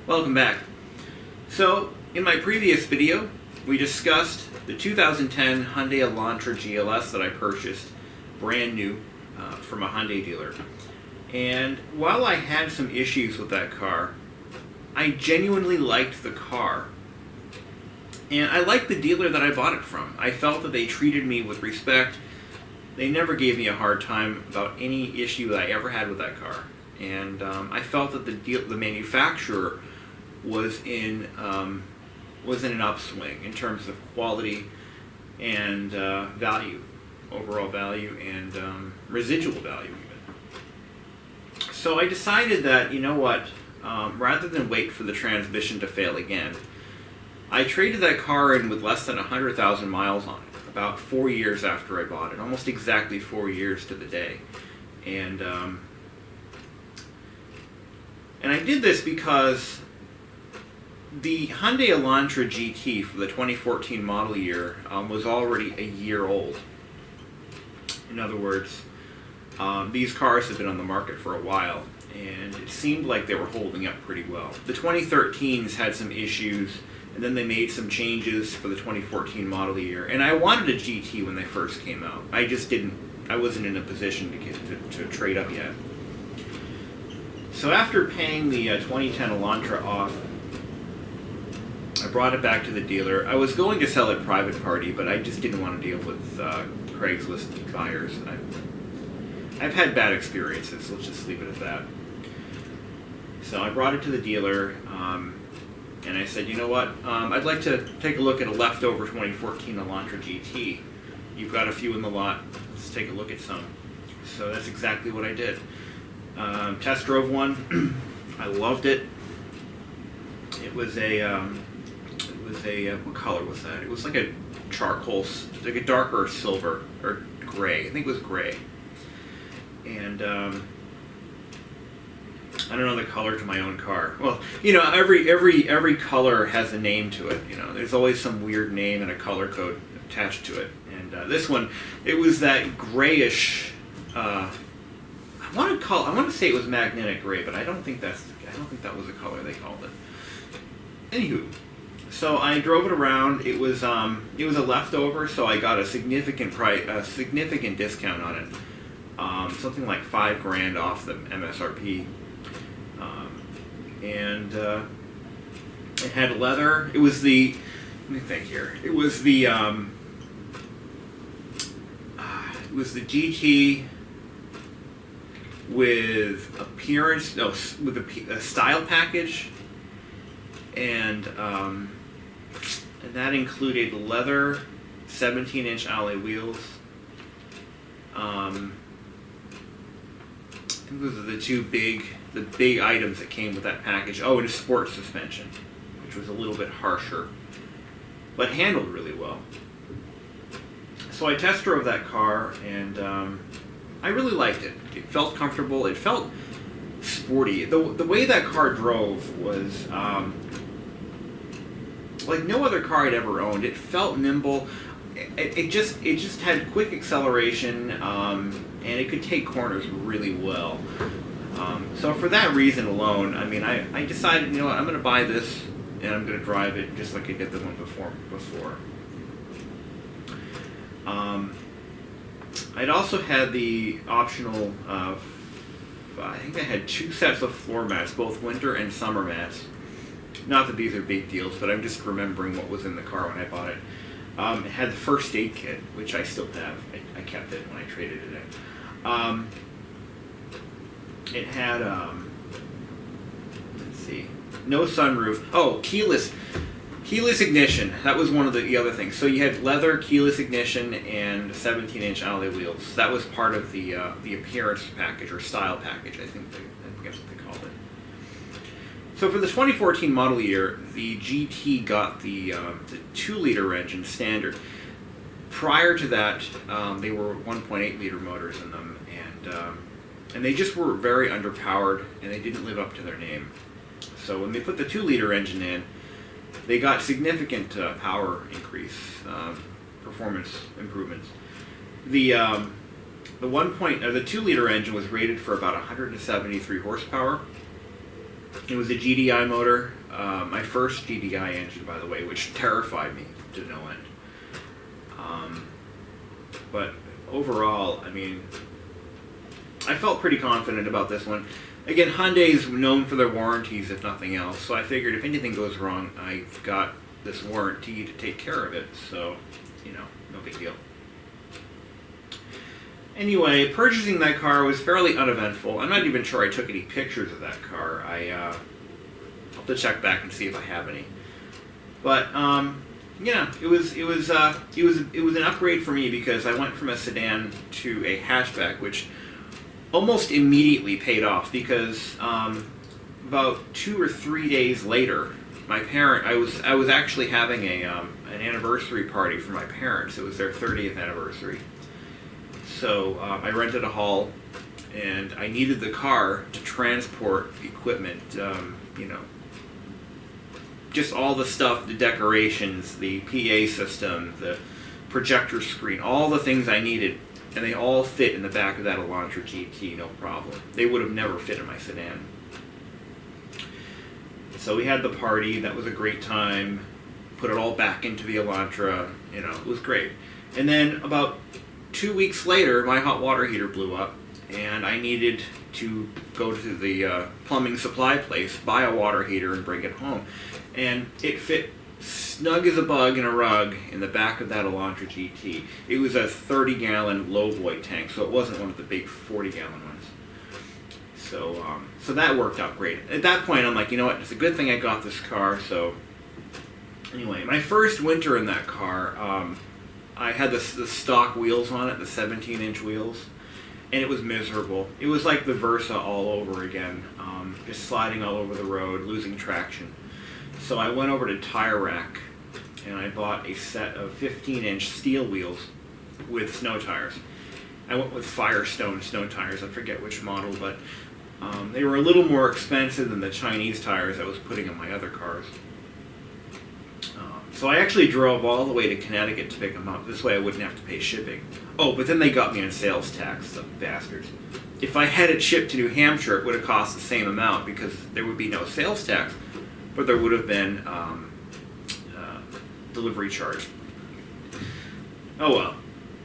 Welcome back. So, in my previous video, we discussed the 2010 Hyundai Elantra GLS that I purchased brand new from a Hyundai dealer. And while I had some issues with that car, I genuinely liked the car. And I liked the dealer that I bought it from. I felt that they treated me with respect. They never gave me a hard time about any issue that I ever had with that car. And I felt that the manufacturer was in an upswing in terms of quality and value, overall value, and residual value even. So I decided that, you know what, rather than wait for the transmission to fail again, I traded that car in with less than 100,000 miles on it, about 4 years after I bought it, almost exactly 4 years to the day. And I did this because the Hyundai Elantra GT for the 2014 model year was already a year old. In other words, these cars have been on the market for a while, and it seemed like they were holding up pretty well. The 2013s had some issues, and then they made some changes for the 2014 model year. And I wanted a GT when they first came out. I wasn't in a position to trade up yet. So after paying the 2010 Elantra off, I brought it back to the dealer. I was going to sell it private party, but I just didn't want to deal with Craigslist buyers. I've had bad experiences, let's just leave it at that. So I brought it to the dealer, and I said, you know what, I'd like to take a look at a leftover 2014 Elantra GT. You've got a few in the lot, let's take a look at some. So that's exactly what I did. Test drove one. I loved it. It was what color was that? It was like a charcoal, like a darker silver or gray. I think it was gray. And I don't know the color to my own car. Well, you know, every color has a name to it. You know, there's always some weird name and a color code attached to it. And this one, it was that grayish. I want to say it was magnetic gray, but I don't think that was the color they called it. Anywho, so I drove it around. It was a leftover, so I got a significant discount on it. Something like $5,000 off the MSRP. And it had leather. It was the, let me think here. It was the GT with a style package, and that included leather, 17-inch alloy wheels. I think those are the big items that came with that package. Oh, and a sport suspension, which was a little bit harsher, but handled really well. So I test drove that car, and I really liked it. It felt comfortable. It felt sporty. The way that car drove was like no other car I'd ever owned. It felt nimble. It just had quick acceleration, and it could take corners really well. So for that reason alone, I mean, I decided, you know what, I'm going to buy this, and I'm going to drive it just like I did the one before. I'd also had the optional, I think I had 2 sets of floor mats, both winter and summer mats. Not that these are big deals, but I'm just remembering what was in the car when I bought it. It had the first aid kit, which I still have. I kept it when I traded it in. It had, let's see, no sunroof. Oh, keyless ignition. That was one of the other things. So you had leather, keyless ignition, and 17-inch alloy wheels. That was part of the appearance package or style package. I think that's what they called it. So for the 2014 model year, the GT got the 2-liter engine standard. Prior to that, they were 1.8-liter motors in them, and they just were very underpowered, and they didn't live up to their name. So when they put the 2-liter engine in, they got significant power increase, performance improvements. The 2-liter engine was rated for about 173 horsepower, It was a GDI motor, my first GDI engine, by the way, which terrified me to no end. But overall, I mean, I felt pretty confident about this one. Again, Hyundai's known for their warranties, if nothing else, so I figured if anything goes wrong, I've got this warranty to take care of it, so, you know, no big deal. Anyway, purchasing that car was fairly uneventful. I'm not even sure I took any pictures of that car. I'll have to check back and see if I have any. But yeah, it was an upgrade for me because I went from a sedan to a hatchback, which almost immediately paid off because about 2 or 3 days later, I was actually having an anniversary party for my parents. It was their 30th anniversary. So I rented a hall, and I needed the car to transport equipment, you know, just all the stuff, the decorations, the PA system, the projector screen, all the things I needed, and they all fit in the back of that Elantra GT, no problem. They would have never fit in my sedan. So we had the party, that was a great time, put it all back into the Elantra, you know, it was great. And then about 2 weeks later, my hot water heater blew up, and I needed to go to the plumbing supply place, buy a water heater, and bring it home. And it fit snug as a bug in a rug in the back of that Elantra GT. It was a 30-gallon low void tank, so it wasn't one of the big 40-gallon ones. So that worked out great. At that point, I'm like, you know what? It's a good thing I got this car. So anyway, my first winter in that car, I had the stock wheels on it, the 17-inch wheels, and it was miserable. It was like the Versa all over again, just sliding all over the road, losing traction. So I went over to Tire Rack, and I bought a set of 15-inch steel wheels with snow tires. I went with Firestone snow tires. I forget which model, but they were a little more expensive than the Chinese tires I was putting on my other cars. So I actually drove all the way to Connecticut to pick them up. This way I wouldn't have to pay shipping. Oh, but then they got me on sales tax, the bastards. If I had it shipped to New Hampshire, it would have cost the same amount because there would be no sales tax, but there would have been delivery charge. Oh well.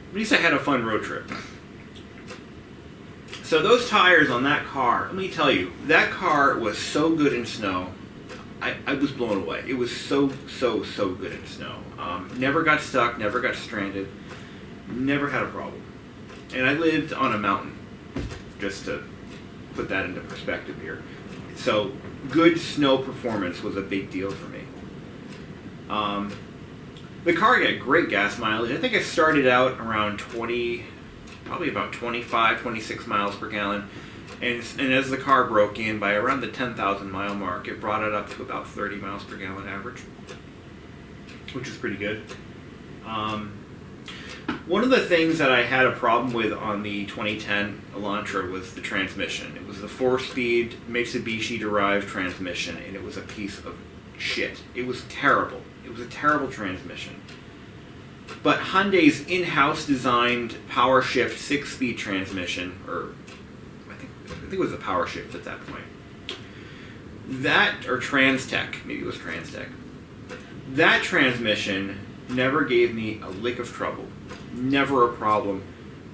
At least I had a fun road trip. So those tires on that car, let me tell you, that car was so good in snow. I was blown away. It was so good in snow. Never got stuck, never got stranded, never had a problem. And I lived on a mountain, just to put that into perspective here. So good snow performance was a big deal for me. The car got great gas mileage. I think I started out around 20, probably about 25, 26 miles per gallon. And as the car broke in, by around the 10,000 mile mark, it brought it up to about 30 miles per gallon average, which is pretty good. One of the things that I had a problem with on the 2010 Elantra was the transmission. It was the 4-speed Mitsubishi-derived transmission, and it was a piece of shit. It was terrible. It was a terrible transmission. But Hyundai's in-house designed PowerShift 6-speed transmission, or I think it was a PowerShift at that point. That, or Transtech, maybe it was Transtech. That transmission never gave me a lick of trouble. Never a problem.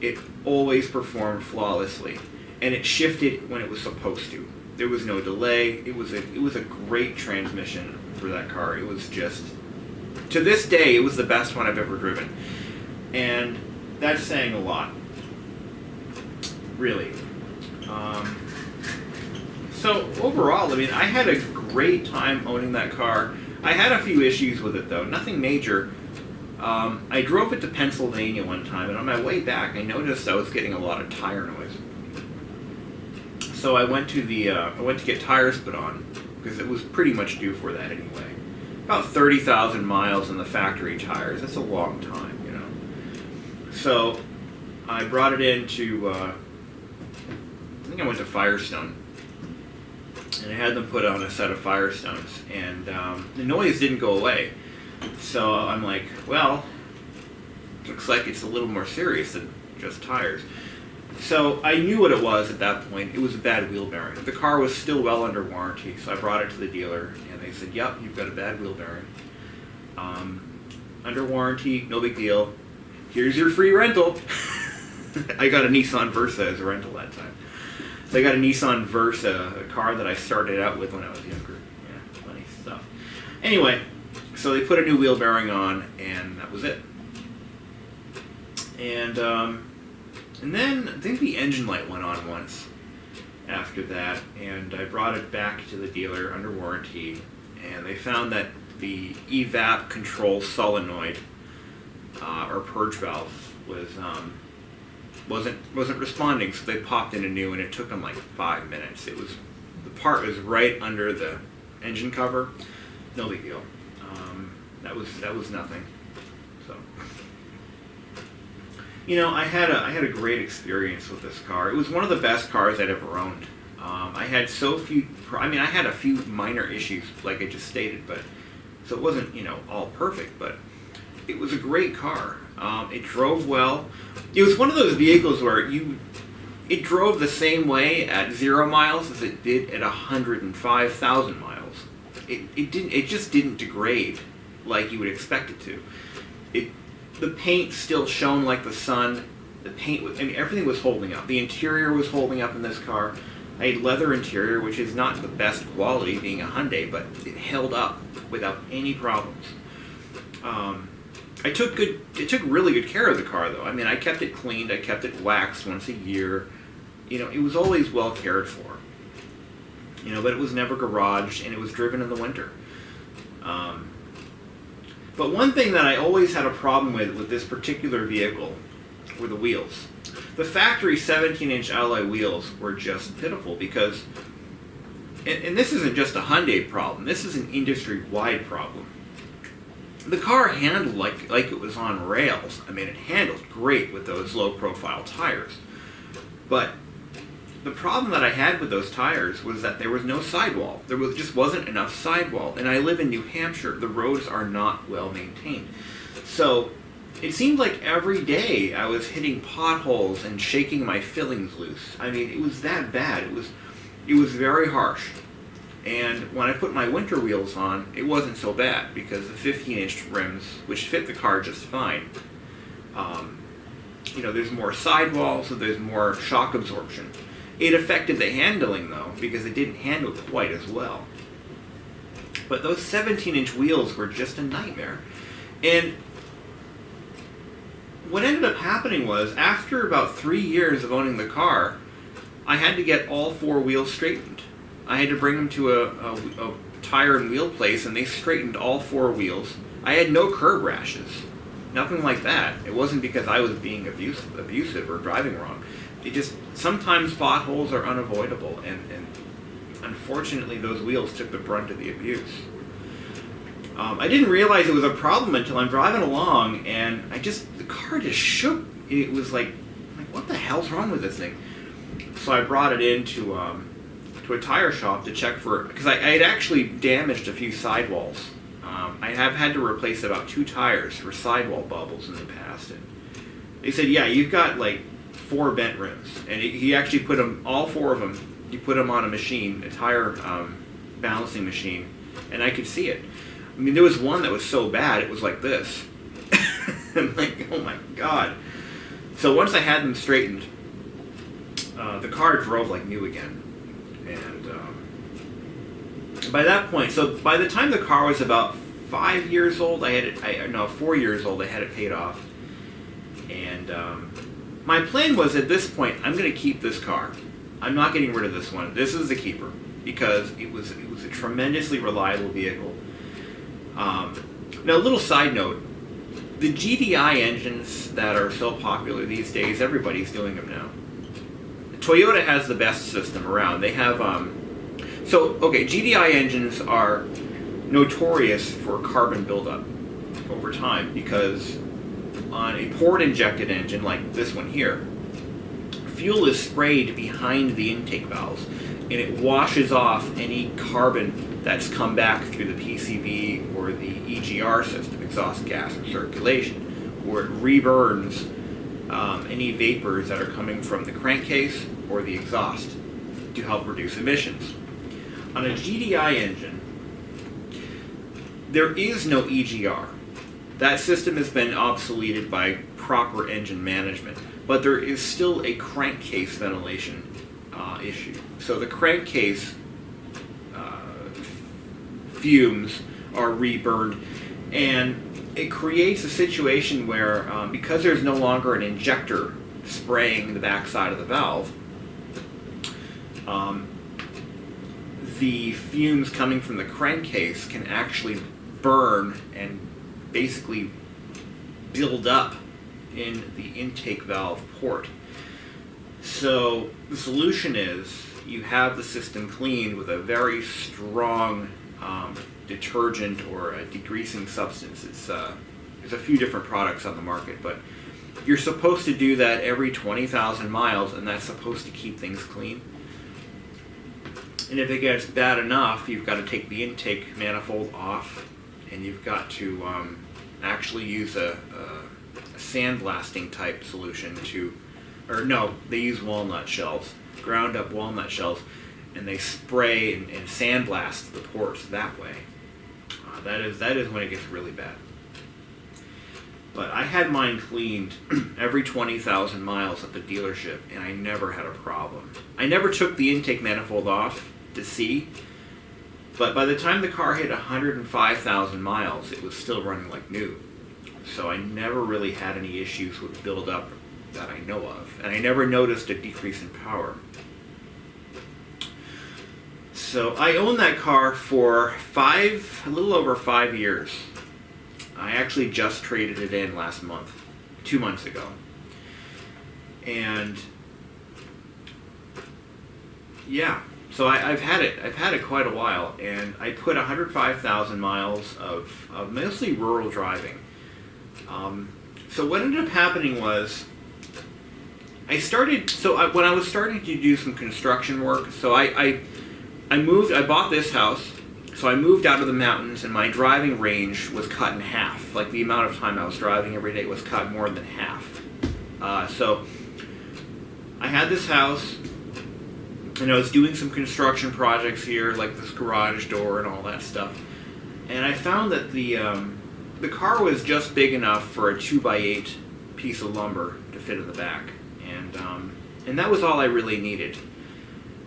It always performed flawlessly. And it shifted when it was supposed to. There was no delay. It was a great transmission for that car. It was just, to this day, it was the best one I've ever driven. And that's saying a lot. Really. So overall, I mean, I had a great time owning that car. I had a few issues with it though, nothing major. I drove it to Pennsylvania one time, and on my way back, I noticed I was getting a lot of tire noise. So I went to get tires put on because it was pretty much due for that anyway. About 30,000 miles on the factory tires. That's a long time, you know. So I brought it into. I think I went to Firestone, and I had them put on a set of Firestones, and the noise didn't go away. So I'm like, well, looks like it's a little more serious than just tires. So I knew what it was at that point. It was a bad wheel bearing. The car was still well under warranty, so I brought it to the dealer, and they said, "Yep, you've got a bad wheel bearing. Under warranty, no big deal. Here's your free rental." I got a Nissan Versa as a rental that time. So I got a Nissan Versa, a car that I started out with when I was younger. Yeah, funny stuff. Anyway, so they put a new wheel bearing on, and that was it. And then I think the engine light went on once after that, and I brought it back to the dealer under warranty, and they found that the evap control solenoid or purge valve wasn't responding, so they popped in a new, and it took them like 5 minutes. The part was right under the engine cover, no big deal. That was nothing. So, I had a great experience with this car. It was one of the best cars I'd ever owned. I had I had a few minor issues, like I just stated, but so it wasn't all perfect, but it was a great car. It drove well. It was one of those vehicles where it drove the same way at 0 miles as it did at 105,000 miles. It just didn't degrade like you would expect it to. The paint still shone like the sun. The paint was, everything was holding up. The interior was holding up in this car. I had leather interior, which is not the best quality, being a Hyundai, but it held up without any problems. I took really good care of the car, though. I kept it cleaned. I kept it waxed once a year. It was always well cared for. But it was never garaged, and it was driven in the winter. But one thing that I always had a problem with this particular vehicle were the wheels. The factory 17-inch alloy wheels were just pitiful because, and this isn't just a Hyundai problem, this is an industry-wide problem. The car handled like it was on rails. It handled great with those low-profile tires. But the problem that I had with those tires was that there was no sidewall. There just wasn't enough sidewall. And I live in New Hampshire. The roads are not well maintained. So it seemed like every day I was hitting potholes and shaking my fillings loose. It was that bad. It was very harsh. And when I put my winter wheels on, it wasn't so bad because the 15-inch rims, which fit the car just fine, there's more sidewall, so there's more shock absorption. It affected the handling, though, because it didn't handle quite as well. But those 17-inch wheels were just a nightmare. And what ended up happening was, after about 3 years of owning the car, I had to get all 4 wheels straightened. I had to bring them to a tire and wheel place, and they straightened all 4 wheels. I had no curb rashes. Nothing like that. It wasn't because I was being abusive or driving wrong. Sometimes potholes are unavoidable, and unfortunately those wheels took the brunt of the abuse. I didn't realize it was a problem until I'm driving along, and the car just shook. It was like what the hell's wrong with this thing? So I brought it into a tire shop to check for it, because I had actually damaged a few sidewalls. I have had to replace about 2 tires for sidewall bubbles in the past, and they said, yeah, you've got 4 bent rims, and he actually put them, all 4 of them, he put them on a machine, a tire balancing machine, and I could see it. There was one that was so bad, it was like this. I'm like, oh my god. So once I had them straightened, the car drove like new again. And by that point, so by the time the car was about 5 years old, 4 years old, I had it paid off. And my plan was, at this point, I'm going to keep this car. I'm not getting rid of this one. This is the keeper, because it was a tremendously reliable vehicle. Now, a little side note, the GDI engines that are so popular these days, everybody's doing them now. Toyota has the best system around. They have, GDI engines are notorious for carbon buildup over time, because on a port-injected engine like this one here, fuel is sprayed behind the intake valves, and it washes off any carbon that's come back through the PCV or the EGR system, exhaust gas and circulation, where it reburns any vapors that are coming from the crankcase or the exhaust to help reduce emissions. On a GDI engine, there is no EGR. That system has been obsoleted by proper engine management, but there is still a crankcase ventilation issue. So the crankcase fumes are reburned, and it creates a situation where, because there's no longer an injector spraying the backside of the valve, the fumes coming from the crankcase can actually burn and basically build up in the intake valve port. So the solution is you have the system cleaned with a very strong detergent or a degreasing substance. There's a few different products on the market, but you're supposed to do that every 20,000 miles, and that's supposed to keep things clean. And if it gets bad enough, you've got to take the intake manifold off, and you've got to actually use a sandblasting type solution or no, they use walnut shells, ground up walnut shells, and they spray and sandblast the ports that way. That is when it gets really bad. But I had mine cleaned every 20,000 miles at the dealership, and I never had a problem. I never took the intake manifold off to see, but by the time the car hit 105,000 miles, it was still running like new. So I never really had any issues with buildup that I know of, and I never noticed a decrease in power. So I owned that car for a little over 5 years. I actually just traded it in last month, 2 months ago. And yeah, so I've had it quite a while, and I put 105,000 miles of mostly rural driving. So what ended up happening was when I was starting to do some construction work, so I bought this house, so I moved out of the mountains, and my driving range was cut in half. Like, the amount of time I was driving every day was cut more than half. So I had this house, and I was doing some construction projects here, like this garage door and all that stuff. And I found that the car was just big enough for a 2x8 piece of lumber to fit in the back. And that was all I really needed.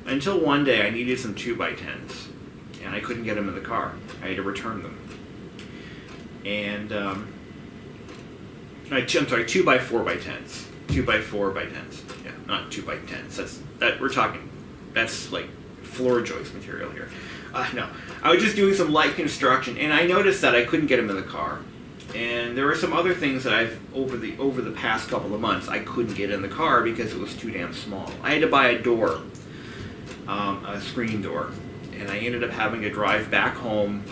Until one day I needed some 2x10s, and I couldn't get them in the car. I had to return them. And I'm sorry, 2x4x10s. 2x4x10s. Yeah, not 2x10s. That's like floor joist material here. No, I was just doing some light construction, and I noticed that I couldn't get them in the car. And there were some other things that over the past couple of months, I couldn't get in the car because it was too damn small. I had to buy a door, a screen door, and I ended up having to drive back home,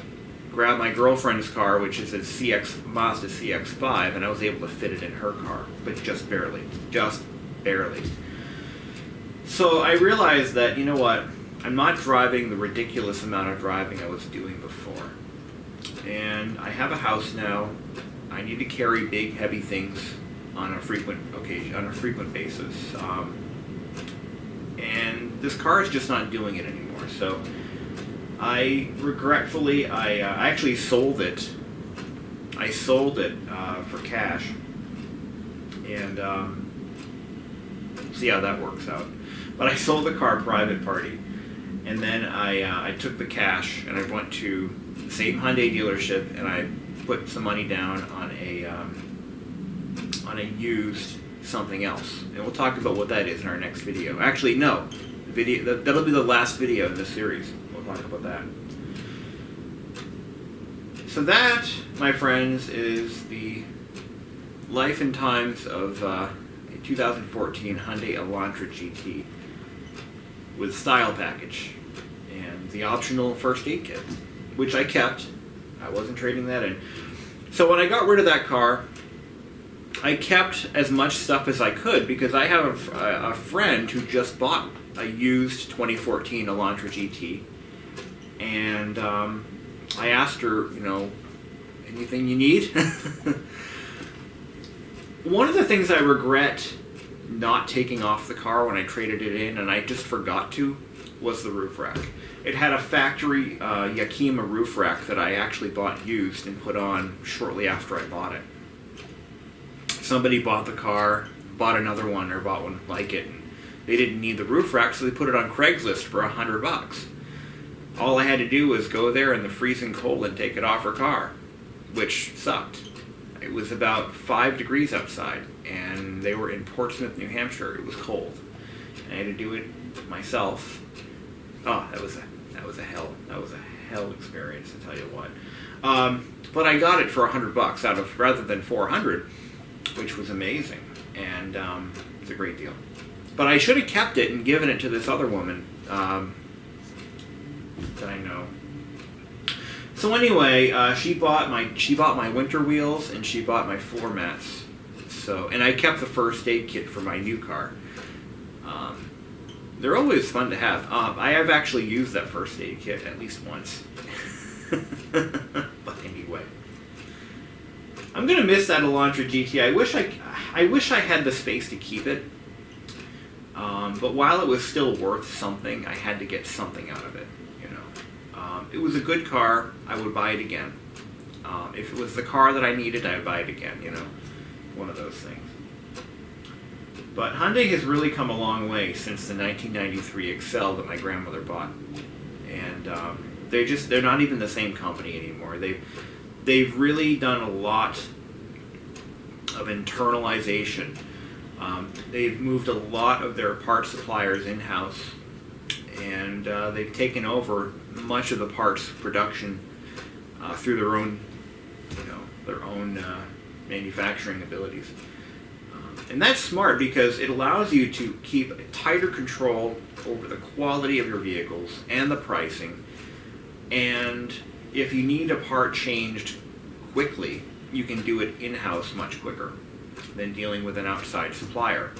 grab my girlfriend's car, which is a Mazda CX-5, and I was able to fit it in her car, but just barely. So I realized that, you know what, I'm not driving the ridiculous amount of driving I was doing before. And I have a house now. I need to carry big, heavy things on a frequent basis. And this car is just not doing it anymore. So I actually sold it. I sold it for cash. And see how that works out. But I sold the car private party. And then I took the cash and I went to the same Hyundai dealership, and I put some money down on a used something else. And we'll talk about what that is in our next video. Actually, no. That'll be the last video in this series. We'll talk about that. So that, my friends, is the life and times of a 2014 Hyundai Elantra GT with style package and the optional first aid kit, which I kept. I wasn't trading that in. So when I got rid of that car, I kept as much stuff as I could because I have a friend who just bought a used 2014 Elantra GT, and I asked her, anything you need? One of the things I regret not taking off the car when I traded it in, and I just forgot to, was the roof rack. It had a factory Yakima roof rack that I actually bought used and put on shortly after I bought it. Somebody bought the car, bought another one, or bought one like it, and they didn't need the roof rack, so they put it on Craigslist for $100. All I had to do was go there in the freezing cold and take it off her car, which sucked. It was about 5 degrees outside, and they were in Portsmouth, New Hampshire. It was cold. And I had to do it myself. Oh, that was a hell. That was a hell experience, to tell you what. But I got it for $100 out of rather than $400, which was amazing, and it's a great deal. But I should have kept it and given it to this other woman that I know. So anyway, she bought my winter wheels and she bought my floor mats. So, and I kept the first aid kit for my new car. They're always fun to have. I have actually used that first aid kit at least once. But anyway, I'm gonna miss that Elantra GT. I wish I had the space to keep it. But while it was still worth something, I had to get something out of it. You know, it was a good car. I would buy it again. If it was the car that I needed, I would buy it again. You know, one of those things. But Hyundai has really come a long way since the 1993 Excel that my grandmother bought, and they're not even the same company anymore. They've really done a lot of internalization. They've moved a lot of their parts suppliers in-house, and they've taken over much of the parts production through their own manufacturing abilities. And that's smart because it allows you to keep tighter control over the quality of your vehicles and the pricing. And if you need a part changed quickly, you can do it in-house much quicker than dealing with an outside supplier.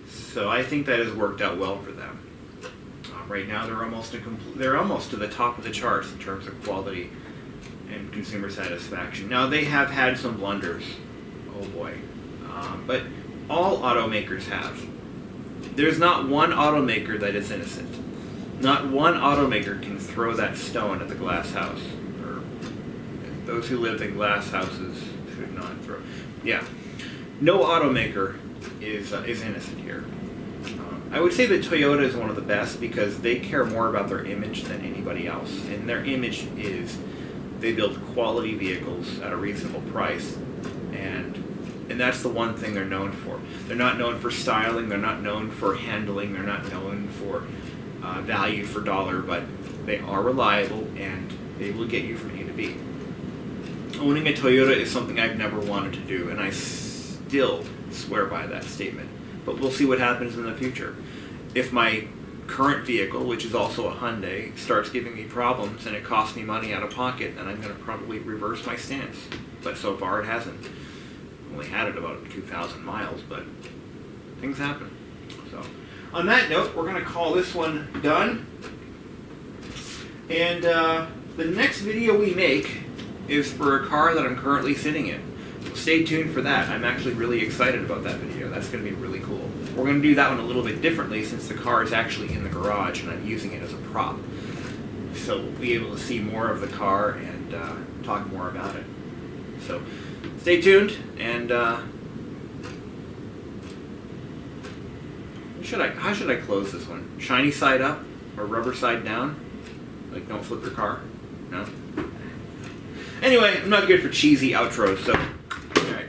So I think that has worked out well for them. Right now they're almost to the top of the charts in terms of quality and consumer satisfaction. Now they have had some blunders, oh boy, but all automakers have. There's not one automaker that is innocent. Not one automaker can throw that stone at the glass house. Or those who live in glass houses should not throw. Yeah, no automaker is innocent here. I would say that Toyota is one of the best because they care more about their image than anybody else, and their image is they build quality vehicles at a reasonable price, and that's the one thing they're known for. They're not known for styling, they're not known for handling, they're not known for value for dollar, but they are reliable and they will get you from A to B. Owning a Toyota is something I've never wanted to do, and I still swear by that statement. But we'll see what happens in the future. If my current vehicle, which is also a Hyundai, starts giving me problems and it costs me money out of pocket, then I'm going to probably reverse my stance. But so far it hasn't. I've only had it about 2,000 miles, but things happen. So, on that note, we're going to call this one done. And the next video we make is for a car that I'm currently sitting in. Stay tuned for that. I'm actually really excited about that video. That's going to be really cool. We're going to do that one a little bit differently since the car is actually in the garage and I'm using it as a prop. So we'll be able to see more of the car and talk more about it. So stay tuned, and how should I close this one? Shiny side up or rubber side down? Like don't flip your car? No? Anyway, I'm not good for cheesy outros, so